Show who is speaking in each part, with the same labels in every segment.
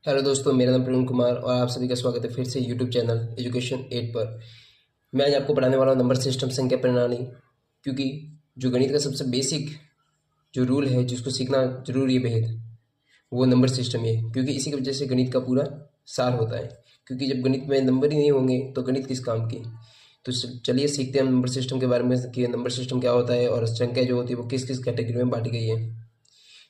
Speaker 1: Hello दोस्तों, मेरा नाम प्रवीण कुमार और आप सभी का स्वागत है फिर से यूट्यूब चैनल एजुकेशन 8 पर। मैं आज आपको पढ़ाने वाला हूँ नंबर सिस्टम, संख्या प्रणाली। क्योंकि जो गणित का सबसे बेसिक जो रूल है जिसको सीखना जरूरी है बेहद, वो नंबर सिस्टम ही है। क्योंकि इसी की वजह से गणित का पूरा सार होता है। क्योंकि जब गणित में नंबर ही नहीं होंगे तो गणित किस काम की। तो चलिए सीखते हैं हम नंबर सिस्टम के बारे में कि नंबर सिस्टम क्या होता है और संख्या जो होती है वो किस किस कैटेगरी में बांटी गई है।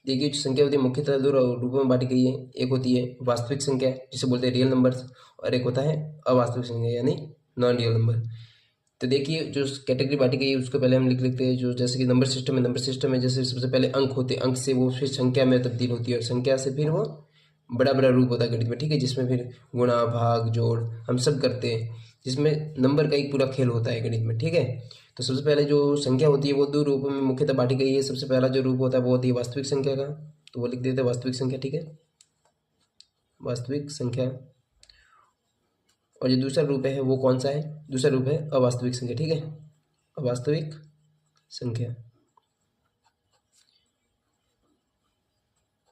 Speaker 1: देखिए, जो संख्या होती है मुख्यतः दो रूपों में बांटी गई है। एक होती है वास्तविक संख्या जिसे बोलते हैं रियल नंबर्स, और एक होता है अवास्तविक संख्या यानी नॉन रियल नंबर। तो देखिए, जो कैटेगरी बांटी गई है उसको पहले हम लिख लेते हैं। जो जैसे कि नंबर सिस्टम है, नंबर सिस्टम में जैसे सबसे पहले अंक होते हैं, अंक से वो फिर संख्या में तब्दील होती है और संख्या से फिर वो बड़ा बड़ा रूप होता है गणित में, ठीक है, जिसमें फिर गुणा भाग जोड़ हम सब करते हैं, जिसमें नंबर का एक पूरा खेल होता है गणित में, ठीक है। तो सबसे पहले जो संख्या होती है वो दो रूपों में मुख्यतः बांटी गई है। सबसे पहला जो रूप होता है वो होती है वास्तविक संख्या का, तो वो लिख देते हैं वास्तविक संख्या, ठीक है, वास्तविक संख्या। और जो दूसरा रूप है वो कौन सा है? दूसरा रूप है अवास्तविक संख्या, ठीक है, अवास्तविक संख्या।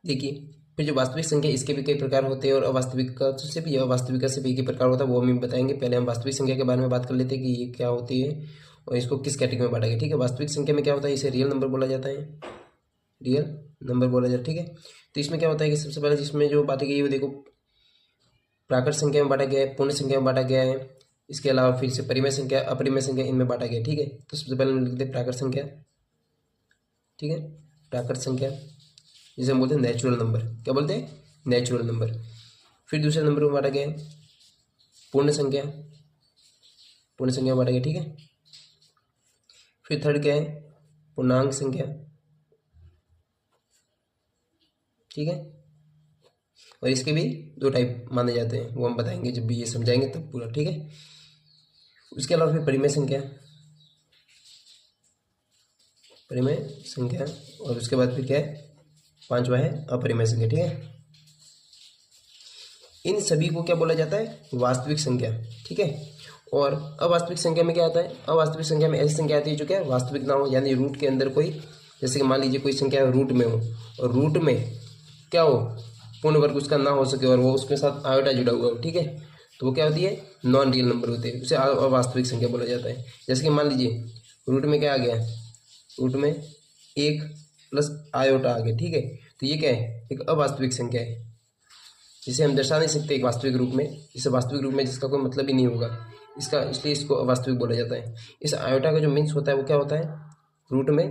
Speaker 1: देखिए, फिर जो वास्तविक संख्या इसके भी कई प्रकार होते हैं और अवास्तविकता से भी अवास्तविकता से भी एक ही प्रकार होता है, वो हम बताएंगे। पहले हम वास्तविक संख्या के बारे में बात कर लेते हैं कि ये क्या होती है और इसको किस कैटेगरी में बांटा गया, ठीक है। वास्तविक संख्या में क्या होता है, इसे रियल नंबर बोला जाता है, रियल नंबर बोला जाता है, ठीक है। तो इसमें क्या होता है कि सबसे पहले जिसमें जो बातें गई है वो देखो, प्राकृत संख्या में बांटा गया है, पूर्ण संख्या में बांटा गया है, इसके अलावा फिर से परिमेय संख्या, अपरिमेय संख्या, इनमें बांटा गया है, ठीक है। तो सबसे पहले हम लिखते हैं प्राकृत संख्या, ठीक है, प्राकृत संख्या जिसे हम बोलते हैं नेचुरल नंबर। क्या बोलते हैं? Natural number. फिर दूसरे नंबर में बांटा गया है पूर्ण संख्या, पूर्ण संख्या में बांटा गया, ठीक है। फिर थर्ड क्या है? पूर्णांक संख्या, ठीक है। और इसके भी दो टाइप माने जाते हैं, वो हम बताएंगे जब भी ये समझाएंगे तब पूरा, ठीक है। उसके अलावा फिर परिमेय संख्या, परिमेय संख्या, और उसके बाद फिर क्या है? पांचवा है अपरिमेय संख्या, ठीक है। इन सभी को क्या बोला जाता है? वास्तविक संख्या, ठीक है। और अवास्तविक संख्या में क्या आता है? अवास्तविक संख्या में ऐसी संख्या आती है जो क्या वास्तविक ना हो, यानी रूट के अंदर कोई, जैसे कि मान लीजिए कोई संख्या रूट में हो और रूट में क्या हो, पूर्ण वर्ग उसका ना हो सके और वो उसके साथ आयोटा जुड़ा हुआ हो, ठीक है, तो वो क्या होती है? नॉन रियल नंबर होते हैं, उसे अवास्तविक संख्या बोला जाता है। जैसे कि मान लीजिए रूट में क्या आ गया, रूट में एक प्लस आयोटा आ गया, ठीक है, तो ये क्या है? एक अवास्तविक संख्या है जिसे हम दर्शा नहीं सकते एक वास्तविक रूप में, जिसे वास्तविक रूप में जिसका कोई मतलब ही नहीं होगा इसका, इसलिए इसको अवास्तविक बोला जाता है। इस आयोटा का जो मीन्स होता है वो क्या होता है? रूट में,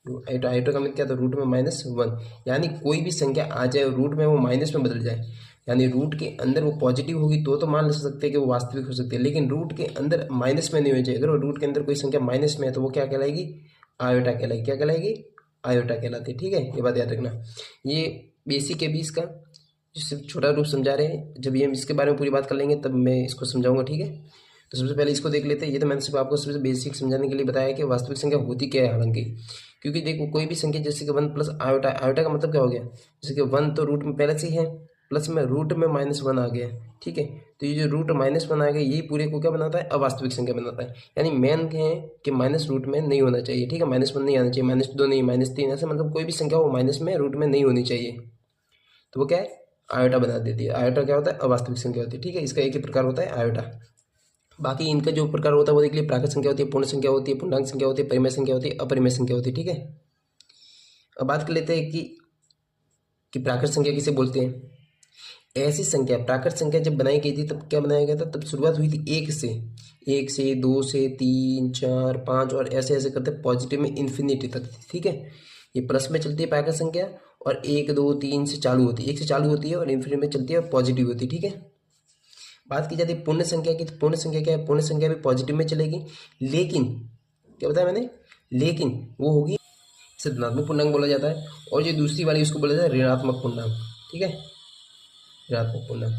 Speaker 1: आयोटा, आयोटा का मीन क्या था? रूट में -1, यानी कोई भी संख्या आ जाए रूट में वो माइनस में बदल जाए, यानी रूट के अंदर वो पॉजिटिव होगी तो मान सकते हैं कि वो वास्तविक हो सकती है, लेकिन रूट के अंदर माइनस में नहीं हो जाए। अगर वो रूट के अंदर कोई संख्या माइनस में है तो वो क्या कहलाएगी? आयोटा कहलाएगी। क्या कहलाएगी? आयोटा कहलाती है, ठीक है, ये बात याद रखना। ये बेसिक है भी इसका, सिर्फ छोटा रूप समझा रहे हैं, जब ये हम इसके बारे में पूरी बात कर लेंगे तब मैं इसको समझाऊंगा, ठीक है। तो सबसे पहले इसको देख लेते हैं। ये तो मैंने सिर्फ आपको सबसे बेसिक समझाने के लिए बताया कि वास्तविक संख्या होती क्या है। हालांकि क्योंकि देखो, कोई भी संख्या जैसे कि 1 प्लस आयोटा, आयोटा का मतलब क्या हो गया? जैसे कि 1 तो रूट में पहले से ही है, प्लस में रूट में -1 आ गया, ठीक है। तो ये जो रूट -1 आ गया यही पूरे को क्या बनाता है? अवास्तविक संख्या बनाता है। यानी मेन है कि माइनस रूट में नहीं होना चाहिए, ठीक है, -1 नहीं आना चाहिए, -2 नहीं, -3, ऐसे मतलब कोई भी संख्या वो माइनस में रूट में नहीं होनी चाहिए, तो वो क्या है? आयोटा बना देती है। आयोटा क्या होता है? अवास्तविक संख्या होती है, ठीक है। इसका एक ही प्रकार होता है आयोटा। बाकी इनका जो प्रकार होता है वो देख लिए, प्राकृत संख्या होती है, पूर्ण संख्या होती है, पूर्णांक संख्या होती है, परिमेय संख्या होती है, अपरिमेय संख्या होती है, ठीक है। अब बात कर लेते हैं कि प्राकृत संख्या किसे बोलते हैं। ऐसी संख्या, प्राकृत संख्या जब बनाई गई थी तब क्या बनाया गया था? तब शुरुआत हुई थी एक से, एक से, दो से, तीन, चार, पाँच, और ऐसे ऐसे करते पॉजिटिव में इन्फिनिटी तक, ठीक है। ये प्लस में चलती है प्राकृत संख्या, और एक, दो, तीन से चालू होती है, एक से चालू होती है और इन्फिनिटी में चलती है और पॉजिटिव होती है, ठीक है। बात की जाती है पूर्ण संख्या की, तो पूर्ण संख्या क्या है? पूर्ण संख्या भी पॉजिटिव में चलेगी, लेकिन क्या बताया मैंने? लेकिन वो होगी, इसे धनात्मक पूर्णांक बोला जाता है। और जो दूसरी वाली उसको बोला जाता है ऋणात्मक पूर्णांक, ठीक है, ऋणात्मक पूर्णांक।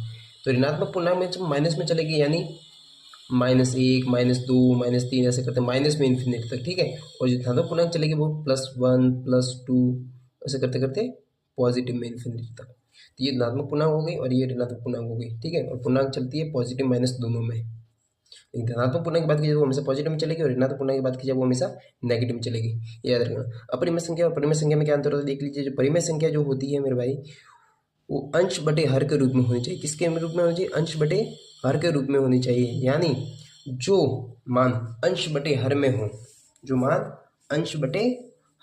Speaker 1: तो ऋणात्मक पूर्णांक में जब माइनस में चलेगी, यानी -1, -2, -3, ऐसे करते माइनस में इन्फिनिटी तक, ठीक है। और जो धनात्मक पूर्णांक चलेगी वो +1, +2, ऐसे करते करते पॉजिटिव में इन्फिनिटी तक। तो ये धनात्मक पूर्णांक हो गई और ये ऋणात्मक पूर्णांक हो गई, ठीक है। और पूर्णांक चलती है पॉजिटिव माइनस दोनों में। लेकिन धनात्मक पूर्णांक की बात की जाए तो वो हमेशा पॉजिटिव में चलेगी, और ऋणात्मक पूर्णांक की बात की जाए वो हमेशा नेगेटिव में चलेगी, ये याद रखना। अपरिमेय संख्या और परिमेय संख्या में क्या अंतर होता है देख लीजिए। जो परिमेय संख्या जो होती है मेरे भाई, वो अंश बटे हर के रूप में होनी चाहिए। किसके रूप में होनी चाहिए? अंश बटे हर के रूप में होनी चाहिए। यानी जो मान अंश बटे हर में हो, जो मान अंश बटे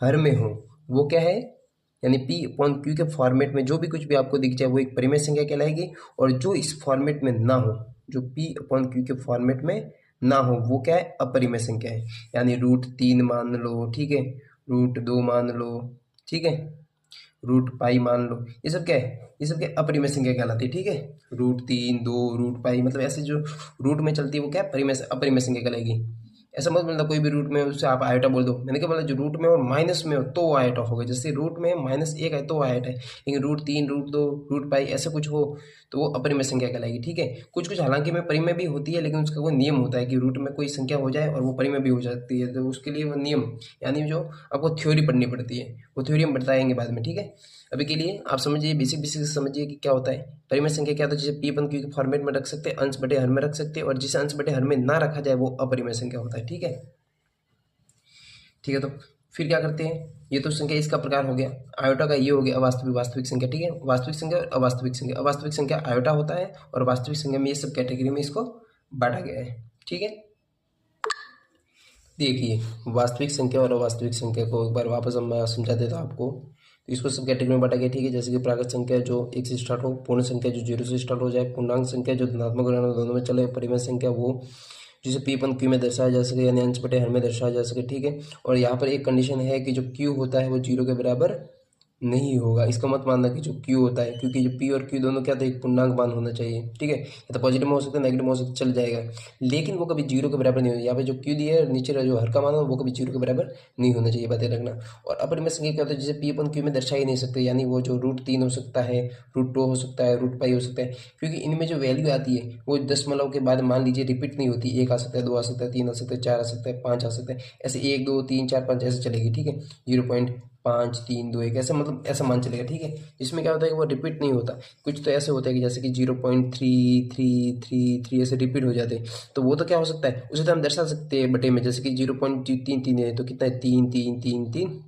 Speaker 1: हर में हो वो क्या है? यानी P अपॉन Q के फॉर्मेट में जो भी कुछ भी आपको दिख जाए वो एक परिमेय संख्या कहलाएगी। और जो इस फॉर्मेट में ना हो, जो P अपॉन Q के फॉर्मेट में ना हो, वो क्या है? अपरिमेय संख्या है। यानी √3 मान लो, ठीक है, √2 मान लो, ठीक है, √π मान लो, ये सब क्या है? ये सब क्या अपरिमेय संख्या कहलाती है, ठीक है। √3, 2, √π मतलब ऐसे जो रूट में चलती है वो क्या है? परिमेय अपरिमेय संख्या कहलाएगी। ऐसा मत मतलब कोई भी रूट में उससे आप आयोटा बोल दो। मैंने क्या बोला? जो रूट में और माइनस में हो तो वो आयोटा होगा। जैसे रूट में -1 है तो आयोटा है, लेकिन √3, √2, √π ऐसा कुछ हो तो वो अपरिमेय संख्या कहलाएगी, ठीक है। कुछ कुछ हालांकि में परिमेय भी होती है, लेकिन उसका कोई नियम होता है कि रूट में कोई संख्या हो जाए और वो परिमेय भी हो जाती है, तो उसके लिए वो नियम यानी जो आपको थ्योरी पढ़नी पड़ती है, वो थ्योरी हम बताएंगे बाद में, ठीक है। अभी के लिए आप समझिए, बेसिक बेसिक समझिए कि क्या होता है परिमेय संख्या। क्या होता है? जिसे P अपन Q के फॉर्मेट में रख सकते हैं, अंश बटे हर में रख सकते हैं, और जिसे अंश बटे हर में ना रखा जाए वो अपरिमेय संख्या होता है, ठीक है। ठीक है, तो फिर क्या करते हैं? ये तो संख्या इसका प्रकार हो गया, आयोटा का ये हो गया अवास्तविक वास्तविक संख्या, ठीक है। वास्तविक संख्या और अवास्तविक संख्या, अवास्तविक संख्या आयोटा होता है और वास्तविक संख्या में ये सब कैटेगरी में इसको बांटा गया है, ठीक है। देखिए, वास्तविक संख्या और अवास्तविक संख्या को एक बार वापस हम समझा देता हूँ आपको। तो इसको सब कैटेगरी में बांटा गया, ठीक है। जैसे कि प्राकृत संख्या जो 1 से स्टार्ट हो, पूर्ण संख्या जो 0 से स्टार्ट हो जाए, पूर्णांक संख्या जो धनात्मक और ऋणात्मक दोनों में चले, परिमेय संख्या वो जिसे P अपन Q में दर्शाया जा सके, यानी अंश बटे हर में दर्शाया जा सके, ठीक है। और यहाँ पर एक कंडीशन है कि जो Q होता है वो 0 के बराबर नहीं होगा। इसका मत मानना कि जो Q होता है, क्योंकि जो P और Q दोनों क्या था? एक पूर्णांक मान होना चाहिए, ठीक है। या तो पॉजिटिव में हो सकता है, नेगेटिव में हो सकता है, चल जाएगा, लेकिन वो कभी 0 के बराबर नहीं होगा। यहाँ पे जो Q दिया है नीचे जो हर का मान हो वो कभी 0 के बराबर नहीं होना चाहिए, बातें रखना। और अपरिमेय संख्या क्या होता है? जिसे P अपन Q में दर्शा ही नहीं सकते, यानी वो जो √3 हो सकता है, √2 हो सकता है, √π हो सकता है, क्योंकि इनमें जो वैल्यू आती है वो दशमलव के बाद मान लीजिए रिपीट नहीं होती। 1 आ सकता है, 2 आ सकता है, 3 आ सकता है, 4 आ सकता है, 5 आ सकता है, ऐसे 1, 2, 3, 4, 5 ऐसे चलेगी, ठीक है। 0.5, 3, 2, 1 ऐसा मतलब ऐसा मान चलेगा, ठीक है। इसमें क्या होता है कि वो रिपीट नहीं होता। कुछ तो ऐसे होता है कि जैसे कि 0.3333 ऐसे रिपीट हो जाते हैं, तो वो तो क्या हो सकता है? उसे तो हम दर्शा सकते हैं बटे में, जैसे कि 0.33 है तो कितना है? 3, 3, 3, 3,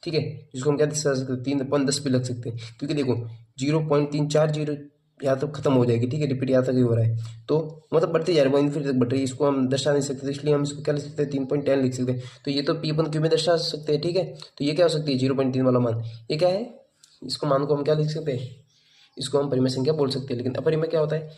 Speaker 1: ठीक है। जिसको हम क्या दर्शा सकते हैं? 3/10 भी लग सकते हैं, क्योंकि देखो 0.340 यहाँ तो खत्म हो जाएगी, ठीक है, रिपीट यहाँ तक ही हो रहा है, तो मतलब बढ़ते जा रहा है इन्फिनिटी तक बढ़ रही है। इसको हम दर्शा नहीं सकते, तो इसलिए हम इसको क्या लिख सकते हैं? 3.10 लिख सकते हैं। तो ये तो P अपन Q में दर्शा सकते हैं, ठीक है। तो ये क्या हो सकती है? 0.3 वाला मान, ये क्या है? इसको मान को हम क्या लिख सकते हैं? इसको हम परिमेय संख्या बोल सकते हैं। लेकिन अपरिमेय क्या होता है?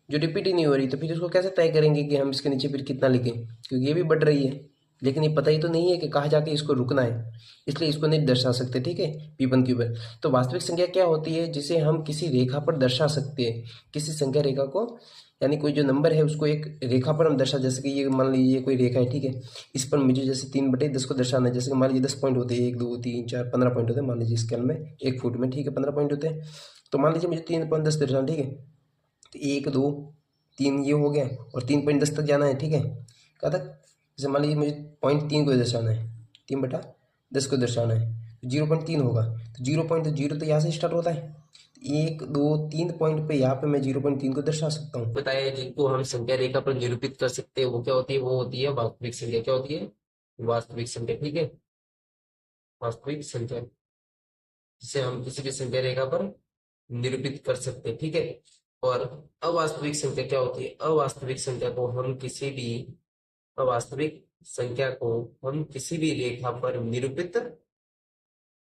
Speaker 1: जो रिपीट ही नहीं हो रही, तो फिर इसको कैसे तय करेंगे कि हम इसके नीचे फिर कितना लिखें? क्योंकि ये भी बढ़ रही है, लेकिन ये पता ही तो नहीं है कि कहाँ जाके इसको रुकना है, इसलिए इसको नहीं दर्शा सकते, ठीक है, P1 Q पर। तो वास्तविक संख्या क्या होती है? जिसे हम किसी रेखा पर दर्शा सकते हैं, किसी संख्या रेखा को, यानी कोई जो नंबर है उसको एक रेखा पर हम दर्शा, जैसे कि ये मान लीजिए कोई रेखा है, ठीक है। इस पर मुझे जैसे 3/10 को दर्शाना है, जैसे कि मान लीजिए 10 पॉइंट होते हैं, 1, 2, 3, 4, 15 पॉइंट होते हैं मान लीजिए स्केल में, 1 फुट में, ठीक है, 15 पॉइंट होते हैं। तो मान लीजिए मुझे 3/10 दर्शाना, ठीक है। तो 1, 2, 3 ये हो गया, और 3/10 तक जाना है, ठीक है। कहाँ तक? जैसे मान लीजिए मुझे 0.3 को दर्शाना है, 3/10 को दर्शाना है, तो 0.3 होगा। तो 0.0 तो यहाँ से स्टार्ट होता है, 1, 2, 3 पॉइंट पे यहाँ पे मैं 0.3 को दर्शा सकता हूँ। बताया जिनको हम संख्या रेखा पर निरूपित कर सकते हैं वो क्या होती है? वो होती है वास्तविक संख्या। क्या होती है? वास्तविक संख्या, ठीक है, वास्तविक संख्या, जिसे हम किसी भी संख्या रेखा पर निरूपित कर सकते हैं, ठीक है। और अवास्तविक संख्या क्या होती है? अवास्तविक संख्या को हम किसी भी अवास्तविक संख्या को हम किसी भी रेखा पर निरूपित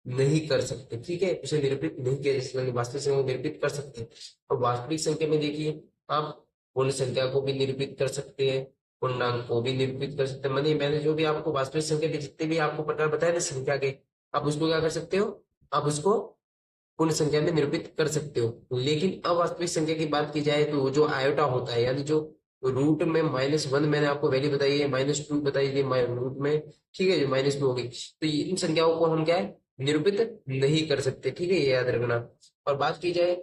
Speaker 1: नहीं कर सकते, ठीक है, उसे निरूपित नहीं किया जा सकता। वास्तविक संख्या को निरूपित कर सकते हैं। और वास्तविक संख्या में देखिए, आप पूर्ण संख्या को भी निरूपित कर सकते हैं, पूर्णांक को भी निरूपित कर सकते हैं। मैंने जो भी आपको वास्तविक संख्या के जितने भी आपको प्रकार बताए ना संख्या के, आप उसको क्या कर सकते हो? आप उसको पूर्ण संख्या में निरूपित कर सकते हो। लेकिन अवास्तविक संख्या की बात की जाए तो जो आयोटा होता है, यानी जो रूट में -1 मैंने आपको वैल्यू बताई है, -2 बताई थी रूट में, ठीक है, जो -2 हो गई, तो इन संख्याओं को हम क्या है? निरूपित नहीं कर सकते, ठीक है, ये याद रखना। और बात की जाए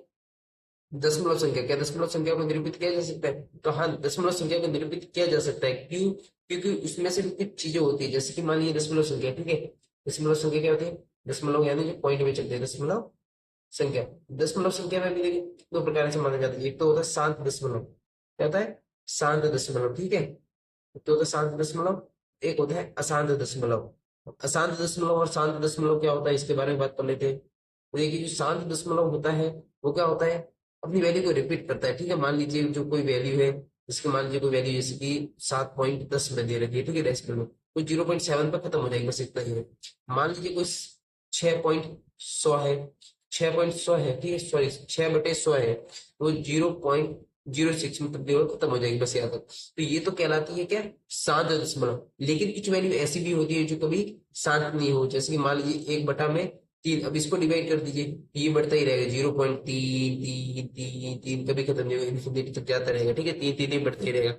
Speaker 1: दशमलव संख्या, क्या दशमलव संख्या को निरूपित किया जा सकता है? तो हाँ, दशमलव संख्या को निरूपित किया जा सकता है। क्यों? क्योंकि उसमें से भी कुछ चीजें होती है, जैसे कि मान लीजिए दशमलव संख्या, ठीक है, दशमलव संख्या क्या होती है? दशमलव यानी जो पॉइंट में चलते हैं, दशमलव संख्या। दशमलव संख्या में भी देखिए 2 प्रकार से माना जाता है। एक तो होता है शांत दशमलव, क्या होता है? शांत दशमलव, ठीक है, एक तो होता है शांत दशमलव, एक होता है अशांत दशमलव। अशांत दशमलव और शांत दशमलव क्या होता है इसके बारे में बात कर लेते हैं। तो देखिए, जो शांत दशमलव होता है वो क्या होता है, अपनी वैल्यू को रिपीट करता है। ठीक है, मान लीजिए जो कोई वैल्यू है, इसके मान लीजिए कोई वैल्यू जैसे कि 7.10 में दे रखी है, ठीक है, डेसिमल में, तो 0.7 पर खत्म हो जाएगी, बस इतना ही है। मान लीजिए कोई 6.100 है, 6.100 है, ठीक है, सॉरी 6/100 है, तो 0.06 में तब्दील होकर खत्म हो जाएगी, बस यहाँ तक। तो ये तो कहलाती है क्या, शांत दशमलव। लेकिन कुछ वैल्यू ऐसी भी होती है जो कभी शांत नहीं हो, जैसे कि मान लीजिए 1/3। अब इसको डिवाइड कर दीजिए, ये बढ़ता ही रहेगा, 0.3 कभी खत्म नहीं होगा, इन्फिनिटी तक जाता रहेगा, ठीक है, 3 बढ़ता ही रहेगा।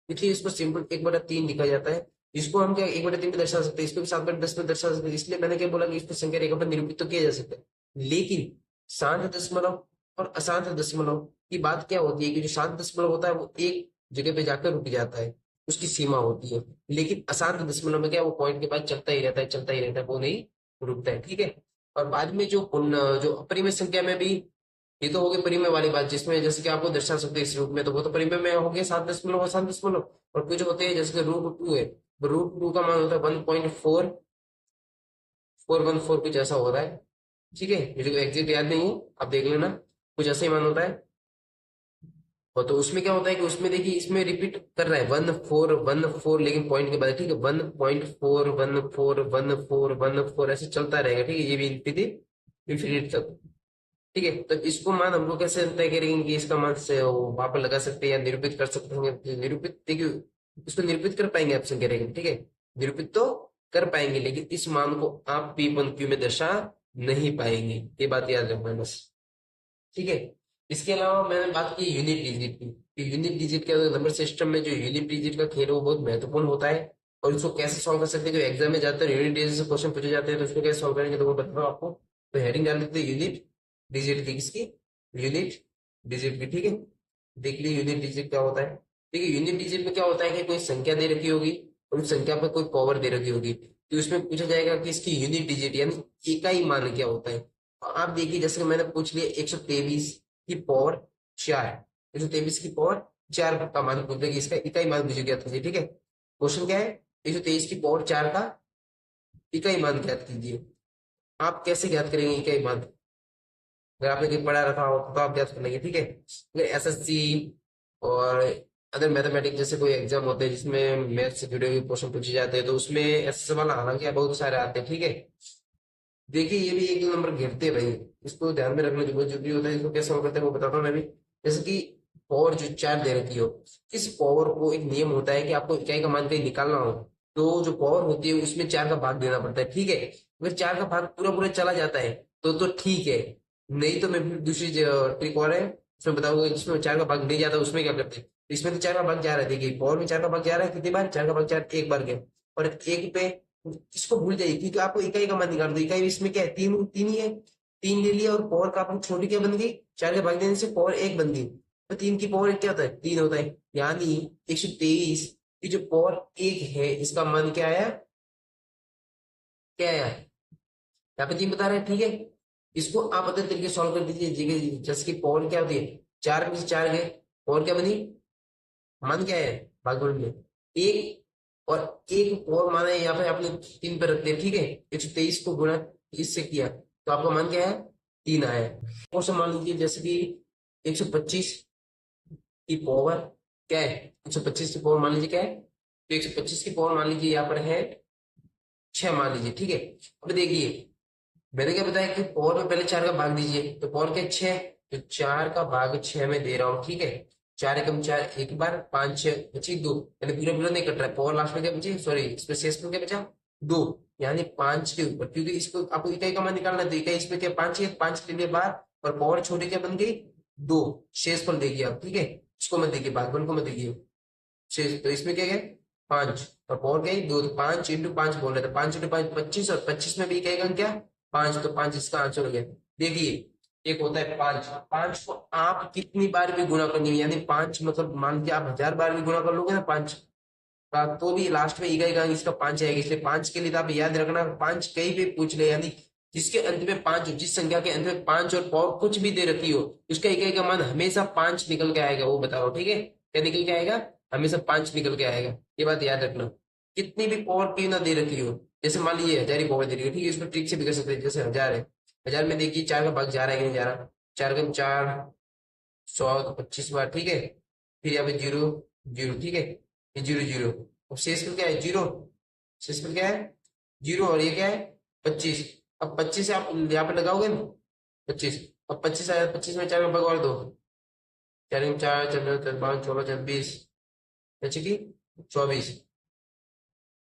Speaker 1: इसलिए इसको सिंपल 1/3 लिखा जाता है। इसको हम क्या 1/3 में दर्शा सकते हैं, इसको भी 7/10 में दर्शा सकते हैं। इसलिए मैंने क्या बोला कि इसको संख्या रेखा पर निरूपित तो किया जा सकता है। लेकिन शांत दशमलव और अशांत दशमलव की बात क्या होती है कि जो शांत दशमलव होता है वो एक जगह पे जाकर रुक जाता है, उसकी सीमा होती है। लेकिन अशांत दशमलव में क्या, वो पॉइंट के बाद चलता ही रहता है, चलता ही रहता है, वो नहीं रुकता है, ठीक है। और बाद में जो अपरिमेय संख्या में भी, ये तो हो गई परिमेय वाली बात, जिसमें जैसे कि आपको दर्शा सकते हैं इस रूप में, तो वो तो परिमेय में हो गया 7 दशमलव और 7 दशमलव। और कुछ होते हैं जैसे √2 है, √2 का मान होता है 1.4414 कुछ ऐसा हो रहा है, ठीक है, मुझे एग्जैक्ट याद नहीं है, आप देख लेना, कुछ ऐसा ही मान होता है। और तो उसमें क्या होता है कि उसमें देखिए, इसमें रिपीट कर रहा है 1414, लेकिन पॉइंट के बाद, ठीक है, 1.4141414 ऐसे चलता रहेगा, ठीक है, ये भी इंफिनिटी तक, ठीक है। तो इसको मान हमको कैसे तय करेंगे कि इसका मान से वहां पर लगा सकते हैं या निरूपित कर सकते हैं, तो निरूपित देखिए, इसको निरूपित कर पाएंगे आप संख्या रेखा में, ठीक है, निरूपित तो कर पाएंगे, लेकिन इस मान को आप P1 Q में दर्शा नहीं पाएंगे, ये बात याद रखना बस, ठीक है। इसके अलावा मैंने बात की यूनिट डिजिट की, कि यूनिट डिजिट के नंबर सिस्टम में जो यूनिट डिजिट का खेल है वो बहुत महत्वपूर्ण होता है। और इसको कैसे सॉल्व कर सकते हैं, जो एग्जाम में ज्यादातर यूनिट डिजिट से क्वेश्चन पूछे जाते हैं, तो उसको कैसे सॉल्व करेंगे, तो वो बता रहा हूँ आपको। तो हेडिंग डाल देते हैं यूनिट डिजिट की, किसकी, यूनिट डिजिट की, ठीक है। देख लीजिए यूनिट डिजिट क्या होता है। देखिए यूनिट डिजिट में क्या होता है कि कोई संख्या दे रखी होगी और उस संख्या पर कोई पावर दे रखी होगी, तो उसमें पूछा जाएगा कि इसकी यूनिट डिजिट यानी इकाई मान क्या होता है। तो आप देखिए, जैसे कि मैंने पूछ लिया 123 की पावर 4, 123 की पावर 4 का मान पूछ लिया, इसका इकाई मान मुझे ज्ञात कीजिए, ठीक है। क्वेश्चन क्या है, 123 की पावर 4 का इकाई मान ज्ञात कीजिए। आप कैसे ज्ञात करेंगे इकाई मान, अगर आपने कहीं पढ़ा रखा हो तो आप ज्ञात कर लेंगे, ठीक है। अगर एसएससी और अदर मैथमेटिक्स जैसे कोई एग्जाम होते हैं जिसमें मैथ से जुड़े हुए क्वेश्चन पूछे जाते हैं, तो उसमें ऐसे सवाल हालांकि बहुत सारे आते हैं, ठीक है। देखिए ये भी 1 2 नंबर घेरते हैं भाई, इसको ध्यान में रखना बहुत जरूरी होता है। इसको कैसे सॉल्व करते हैं वो बताता हूँ मैं भी। जैसे कि पावर जो 4 दे रखी हो, इस पावर को, एक नियम होता है कि आपको इकाई का मान कहीं निकालना हो तो जो पावर होती है उसमें 4 का भाग देना पड़ता है, ठीक है। अगर 4 का भाग पूरा पूरा चला जाता है तो ठीक है, नहीं तो मैं फिर दूसरी ट्रिक और है उसमें बताऊंगा, जिसमें 4 का भाग नहीं जाता उसमें क्या करते हैं। इसमें तो 4 का भाग जा रहा है, देखिए पावर में 4 का भाग जा रहा है, कितनी बार 4 का भाग 4 एक बार गया, और एक पे इसको भूल जाइए, क्योंकि आपको इकाई का मान निकालना, तो इकाई इसमें क्या है, 3 3 ही है, 3 ले लिया, और पावर का आपको छोटी क्या बन गई, 4 के भाग देने से पावर 1 बन गई, तो 3 की पावर 1 क्या होता है, 3 होता है। यानी 123 की जो पावर 1 है इसका मान क्या आया, क्या आया, यहाँ पे 3 बता रहे हैं, ठीक है। इसको आप अदर तरीके सॉल्व कर दीजिए, जैसे कि पावर क्या होती है, 4 में से 4 गए, पावर क्या बनी, मान क्या है, भागफल में 1, और 1 और माना है यहाँ पे आपने 3 पे रखते हैं, ठीक है। 123 को गुणा 30 से किया तो आपका मान क्या है, 3 आया। क्वेश्चन मान लीजिए जैसे कि 125 की पावर क्या है, 125 की पावर मान लीजिए क्या है, तो 125 की पावर मान लीजिए यहाँ पर है 6 मान लीजिए, ठीक है। अब देखिए मैंने क्या बताया कि पावर में पहले 4 का भाग दीजिए, तो पावर क्या 6, तो 4 का भाग 6 में दे रहा हूँ, ठीक है। 4 एकम 4 एक बार, 5 6 बची 2, यानी पूरा पूरा नहीं कट रहा है, पावर लास्ट में क्या बची, सॉरी इसमें शेष में क्या बचा 2, यानी 5 के ऊपर, क्योंकि इसको आपको इकाई का मान निकालना है, तो इकाई इसमें क्या 5 है, 5 के लिए बार, और पावर छोटी क्या बन गई 2, शेष पर देखिए आप, ठीक है। इसको मत देखिए, भागफल को मत देखिए, शेष तो इसमें क्या है 5, और पावर क्या है 2, तो 5 × 5 बोल रहे थे, 5 × 5 25, और 25 में भी इकाई का क्या 5, तो 5 इसका आंसर हो गया। देखिए एक होता है 5, 5 को आप कितनी बार भी गुणा करेंगे, यानी 5 मतलब मान लीजिए आप 1000 बार भी गुणा कर लोगे ना 5 का, तो भी लास्ट में इकाई का इसका 5 आएगा। इसलिए 5 के लिए तो आप याद रखना, 5 कहीं भी पूछ ले, यानी जिसके अंत में 5 हो, जिस संख्या के अंत में 5 और पावर कुछ भी दे रखी हो, उसका इकाई का मान हमेशा 5 निकल के आएगा, वो बताओ, ठीक है। क्या निकल के आएगा, हमेशा 5 निकल के आएगा, ये बात याद रखना। कितनी भी पावर क्यों ना दे रखी हो, जैसे मान लीजिए 1000 ही पावर दे रखी है, ठीक है, इसको ट्रिक से भी कर सकते हैं। जैसे 1000 है, 1000 में देखिए 4 का भाग जा रहा है कि नहीं जा रहा, 4 गुना 4 100 तो 25 बार, ठीक है। फिर यहाँ पे 0 0, ठीक है, ये 0 0। अब शेषफल क्या है? 0। शेषफल क्या है? 0। और ये क्या है? 25। अब 25 आप यहाँ पे लगाओगे ना, 25। अब 25 आया, 25 में 4 में भगवा दो, 4 में 4 4 4 5 16 26, बचे की 24,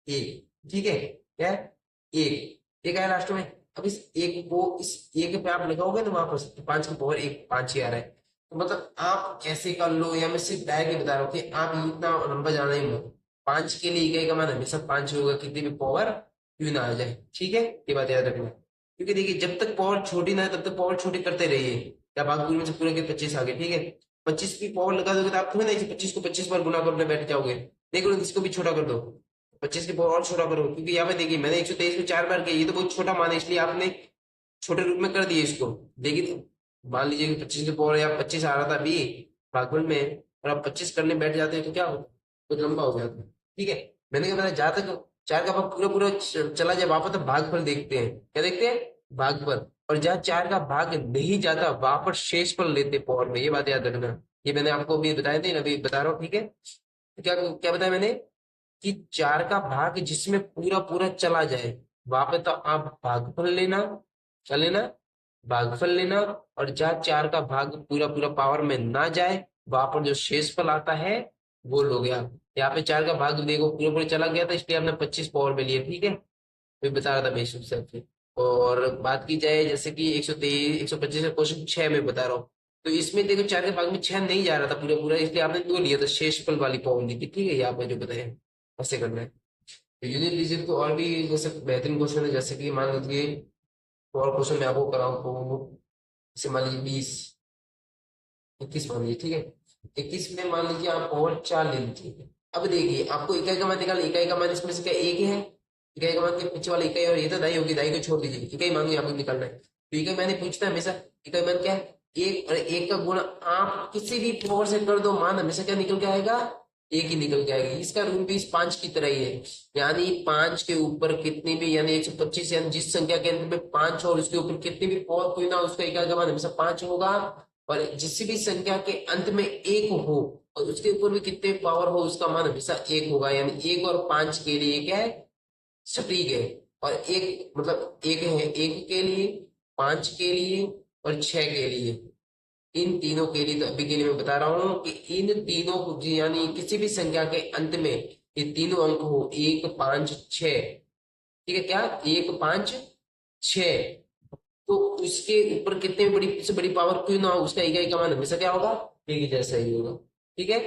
Speaker 1: एक, ठीक है। क्या है? एक, एक आया लास्ट में। अब इस एक को इस एक पे आप लगाओगे ना वापस, तो 5 की पावर 1 5 ही आ रहा है। तो मतलब आप कैसे कर लो, या मैं सिर्फ डायरेक्ट बता रहा हूँ कि आप इतना लंबा जाना ही मत। 5 के लिए इकाई का मान हमेशा 5 होगा, कितनी भी पावर क्यों ना आ जाए, ठीक है। ये बात याद रखना, क्योंकि देखिए जब तक पावर छोटी ना है तब तक पावर छोटी करते रहिए। या भाग में से पूरे के 25 आ गए, ठीक है। 25 की पावर लगा दोगे तो आप थोड़ी ना इसे 25 को 25 बार गुना करने बैठ जाओगे। देखो इसको भी छोटा कर दो, 25 की पावर और छोटा करो, क्योंकि यहाँ पे देखिए मैंने 123 को 4 बार किया, ये तो बहुत छोटा मान है, इसलिए आपने छोटे रूप में कर दिए इसको। देखिए तो मान लीजिए कि 25 की पावर या 25 आ रहा था अभी भागफल में, और आप 25 करने बैठ जाते हैं तो क्या होता? कुछ लंबा हो जाता है, ठीक है। मैंने क्या बताया, जहां तक 4 का भाग पूरा पूरा चला जाए वहां पर तो भागफल देखते हैं, क्या देखते हैं? भागफल। और जहाँ 4 का भाग नहीं जाता वहां पर शेषफल लेते हैं पावर में, ये बात याद रखना। ये मैंने आपको अभी बताया थे, अभी बता रहा हूँ, ठीक है। तो क्या क्या बताया मैंने कि 4 का भाग जिसमें पूरा पूरा चला जाए वहां पे तो आप भागफल लेना, क्या लेना? भागफल लेना। और जहाँ 4 का भाग पूरा पूरा पावर में ना जाए वहां पर जो शेषफल आता है वो लोगे आप। यहाँ पे 4 का भाग देखो पूरा पूरा चला गया था, इसलिए हमने 25 पावर में लिया, ठीक है। तो बता रहा था मैं इस हिसाब से। और बात की जाए जैसे कि 123 125 का क्वेश्चन 6 में बता रहा हूँ, तो इसमें देखो 4 के भाग में 6 नहीं जा रहा था पूरा पूरा, इसलिए आपने 2 लिया था, शेषफल वाली पावर ली थी, ठीक है। यहाँ पे जो बताया ऐसे करना है। तो यूनिट डिजिट तो और भी जैसे बेहतरीन क्वेश्चन है, जैसे कि मान लीजिए और क्वेश्चन मैं आपको कराऊँ तो जैसे मान लीजिए 20 21 मान लीजिए, ठीक है। 21 में मान लीजिए आप पावर 4 ले लीजिए। अब देखिए आपको इकाई का मान निकालना, इकाई का मान इसमें से क्या एक ही है? इकाई का मान के पीछे वाला इकाई और ये तो दाई होगी, दाई को छोड़ दीजिए, इकाई मान यहाँ पे निकालना है। तो इकाई मैंने पूछता है हमेशा, इकाई मान क्या है? एक, और एक का गुणा आप किसी भी पावर से कर दो, मान हमेशा क्या निकल के आएगा? एक ही निकल के आएगी। इसका रूल भी इस 5 की तरह ही है, यानी 5 के ऊपर कितनी भी, यानी 125, यानी जिस संख्या के अंत में 5 और उसके ऊपर कितनी भी पावर कोई ना, उसका इकाई का मान हमेशा 5 होगा। और जिस भी संख्या के अंत में 1 हो और उसके ऊपर भी कितने पावर हो उसका मान हमेशा 1 होगा, यानी 1 और 5 के लिए क्या है? सटीक है। और एक मतलब एक है 1 के लिए, 5 के लिए और 6 के लिए। इन तीनों के लिए तो अभी के लिए मैं बता रहा हूं कि इन तीनों को यानी किसी भी संख्या के अंत में ये तीनों अंक हो 1 5 6, ठीक है। क्या 1 5 6, तो उसके ऊपर कितने बड़ी से बड़ी पावर क्यों ना हो उसका इकाई का मान हमेशा क्या होगा? एक ही जैसा ही होगा, ठीक है।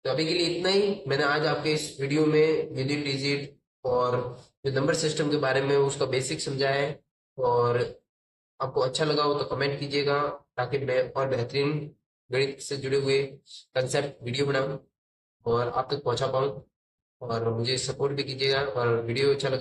Speaker 1: तो अभी के लिए इतना ही। मैंने आज आपके इस वीडियो में यूनिट डिजिट और जो नंबर सिस्टम के बारे में उसका बेसिक समझाया है। और आपको अच्छा लगा हो तो कमेंट कीजिएगा, ताकि मैं और बेहतरीन गणित से जुड़े हुए कंसेप्ट वीडियो बनाऊं और आप तक पहुंचा पाऊं। और मुझे सपोर्ट भी कीजिएगा, और वीडियो अच्छा लगा